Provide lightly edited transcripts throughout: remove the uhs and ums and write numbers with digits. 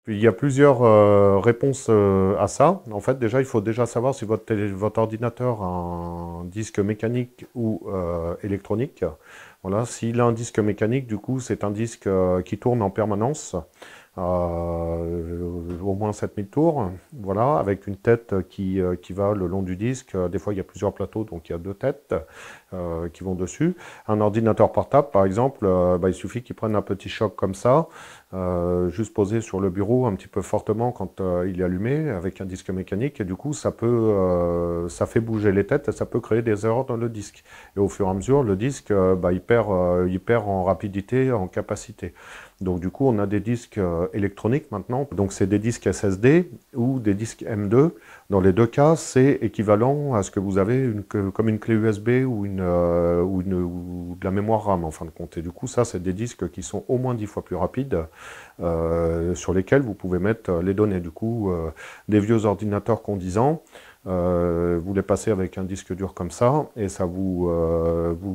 Il y a plusieurs réponses à ça. En fait, déjà, il faut déjà savoir si votre ordinateur a un disque mécanique ou électronique. Voilà, s'il a un disque mécanique, du coup, c'est un disque qui tourne en permanence, au moins 7000 tours, voilà, avec une tête qui va le long du disque. Des fois, il y a plusieurs plateaux, donc il y a deux têtes qui vont dessus. Un ordinateur portable, par exemple, il suffit qu'il prenne un petit choc comme ça, juste posé sur le bureau un petit peu fortement quand il est allumé avec un disque mécanique, et du coup, ça fait bouger les têtes et ça peut créer des erreurs dans le disque. Et au fur et à mesure, le disque, il perd en rapidité, en capacité. Donc du coup, on a des disques électroniques maintenant. Donc c'est des disques SSD ou des disques M2. Dans les deux cas, c'est équivalent à ce que vous avez comme une clé USB ou de la mémoire RAM en fin de compte. Et du coup, ça, c'est des disques qui sont au moins 10 fois plus rapides, sur lesquels vous pouvez mettre les données. Du coup, des vieux ordinateurs qui ont 10 ans, vous les passez avec un disque dur comme ça, et ça vous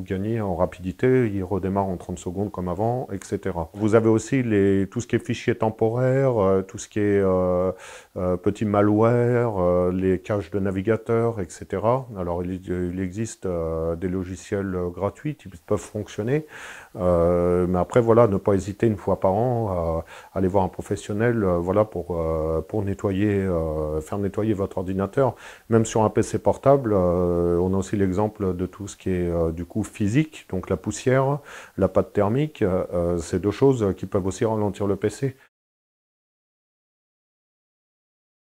gagnez en rapidité, il redémarre en 30 secondes comme avant, etc. Vous avez aussi tout ce qui est fichiers temporaires, tout ce qui est petit malware, les caches de navigateurs, etc. Alors il existe des logiciels gratuits qui peuvent fonctionner, mais après voilà, ne pas hésiter une fois par an à aller voir un professionnel, voilà, pour nettoyer, faire nettoyer votre ordinateur. Même sur un PC portable, on a aussi l'exemple de tout ce qui est du coup physique, donc la poussière, la pâte thermique, c'est deux choses qui peuvent aussi ralentir le PC.